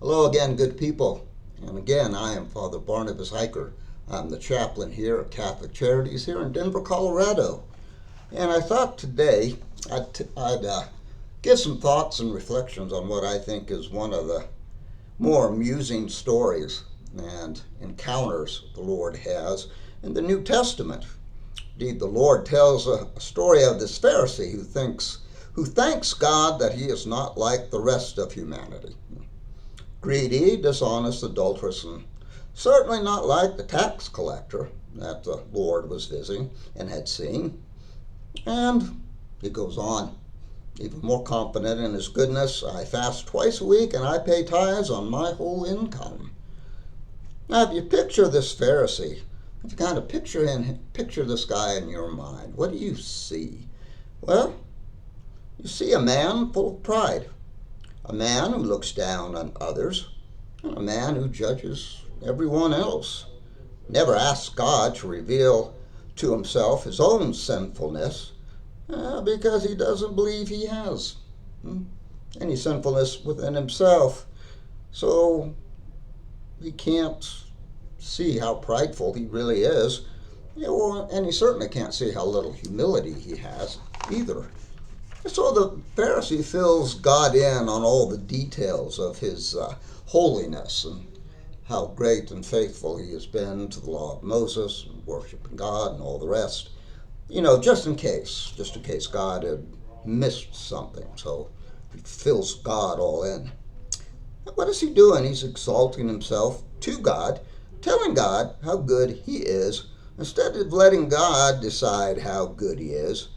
Hello again, good people. And again, I am Father Barnabas Hiker. I'm the chaplain here at Catholic Charities here in Denver, Colorado. And I thought today I'd give some thoughts and reflections on what I think is one of the more amusing stories and encounters the Lord has in the New Testament. Indeed, the Lord tells a story of this Pharisee who thanks God that he is not like the rest of humanity. Greedy, dishonest, adulterous, and certainly not like the tax collector that the Lord was visiting and had seen. And he goes on, even more confident in his goodness. I fast twice a week and I pay tithes on my whole income. Now, if you picture this Pharisee, if you kind of picture this guy in your mind, what do you see? Well, you see a man full of pride, a man who looks down on others, and a man who judges everyone else. Never asks God to reveal to himself his own sinfulness because he doesn't believe he has any sinfulness within himself. So he can't see how prideful he really is. And he certainly can't see how little humility he has either. So the Pharisee fills God in on all the details of his holiness and how great and faithful he has been to the law of Moses and worshiping God and all the rest. Just in case God had missed something. So he fills God all in. What is he doing? He's exalting himself to God, telling God how good he is, instead of letting God decide how good he is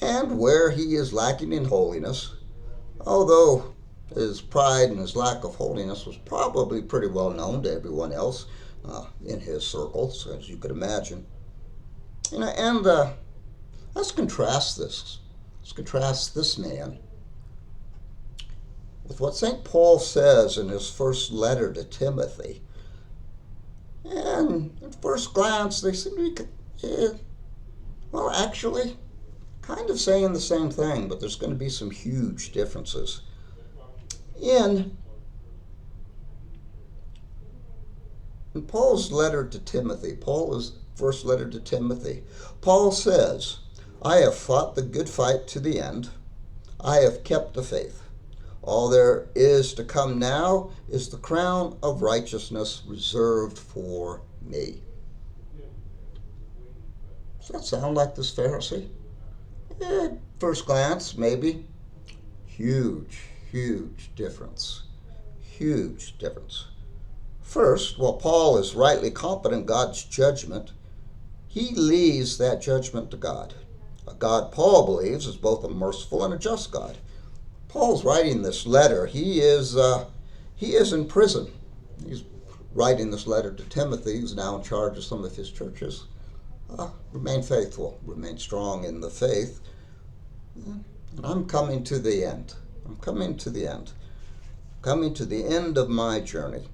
and where he is lacking in holiness, although his pride and his lack of holiness was probably pretty well known to everyone else in his circles, as you could imagine. And let's contrast this. Let's contrast this man with what St. Paul says in his first letter to Timothy. And at first glance, they seem to be, actually, kind of saying the same thing, but there's going to be some huge differences. In Paul's letter to Timothy, Paul's first letter to Timothy, Paul says, I have fought the good fight to the end. I have kept the faith. All there is to come now is the crown of righteousness reserved for me. Does that sound like this Pharisee? At first glance, maybe. Huge difference. Huge difference. First, while Paul is rightly confident in God's judgment, he leaves that judgment to God. A God Paul believes is both a merciful and a just God. Paul's writing this letter. He is in prison. He's writing this letter to Timothy, who's now in charge of some of his churches. Remain faithful, remain strong in the faith. And I'm coming to the end. I'm coming to the end. Coming to the end of my journey.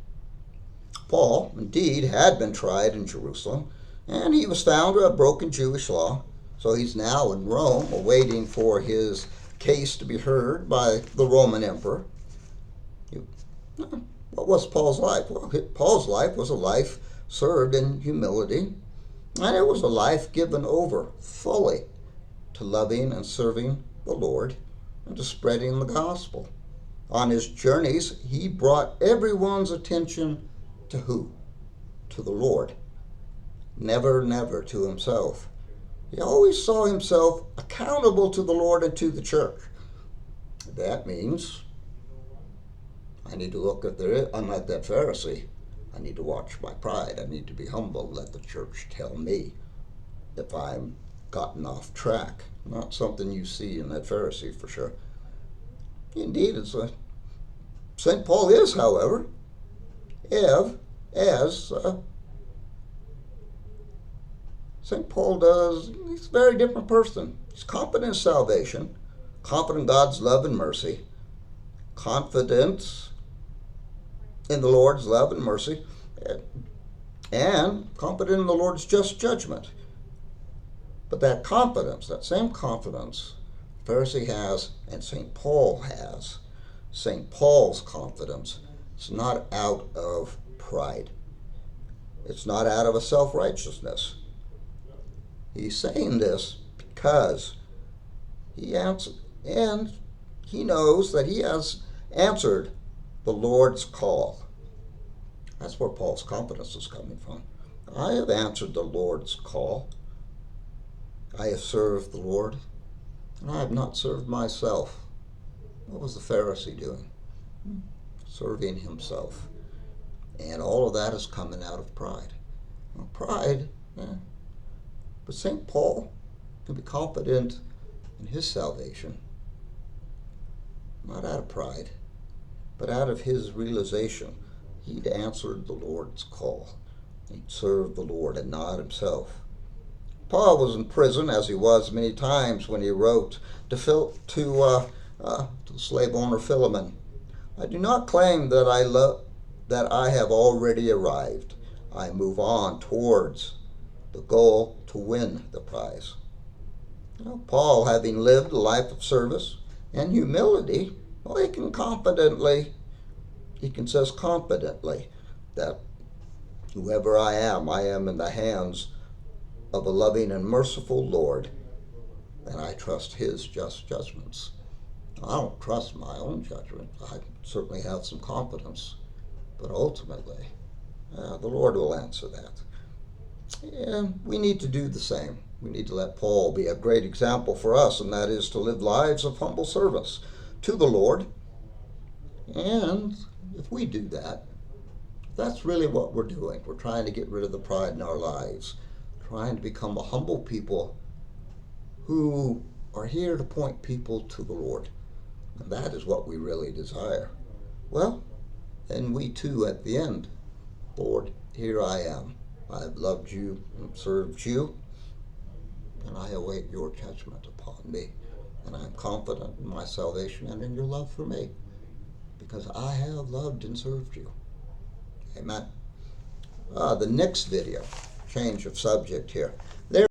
Paul, indeed, had been tried in Jerusalem, and he was found to have broken Jewish law. So he's now in Rome, awaiting for his case to be heard by the Roman emperor. What was Paul's life? Well, Paul's life was a life served in humility, and it was a life given over fully to loving and serving the Lord and to spreading the gospel. On his journeys, he brought everyone's attention to who? To the Lord. Never to himself. He always saw himself accountable to the Lord and to the church. That means I need to look at unlike that Pharisee, I need to watch my pride. I need to be humble. Let the church tell me if I'm gotten off track. Not something you see in that Pharisee for sure. Indeed, St. Paul is, however, as St. Paul does, he's a very different person. He's confident in salvation, confident in God's love and mercy, confident in the Lord's love and mercy, and confident in the Lord's just judgment. But that confidence, that same confidence, Pharisee has and St. Paul has, St. Paul's confidence It's not out of pride. It's not out of a self-righteousness. He's saying this because he answered, and he knows that he has answered the Lord's call. That's where Paul's confidence is coming from. I have answered the Lord's call. I have served the Lord, and I have not served myself. What was the Pharisee doing? Serving himself. And all of that is coming out of pride. Well, pride, but St. Paul can be confident in his salvation, not out of pride, but out of his realization he'd answered the Lord's call. He'd served the Lord and not himself. Paul was in prison, as he was many times when he wrote to the slave owner Philemon. I do not claim that I have already arrived. I move on towards the goal to win the prize. Paul, having lived a life of service and humility, he can say confidently that whoever I am in the hands of a loving and merciful Lord, and I trust his just judgments. I don't trust my own judgment. I certainly have some confidence, but ultimately, the Lord will answer that. And we need to do the same. We need to let Paul be a great example for us, and that is to live lives of humble service to the Lord. And if we do that, that's really what we're doing. We're trying to get rid of the pride in our lives, trying to become a humble people who are here to point people to the Lord. And that is what we really desire. Well, and we too at the end, Lord, here I am. I have loved you and served you, and I await your judgment upon me. And I am confident in my salvation and in your love for me, because I have loved and served you. Amen. The next video, change of subject here.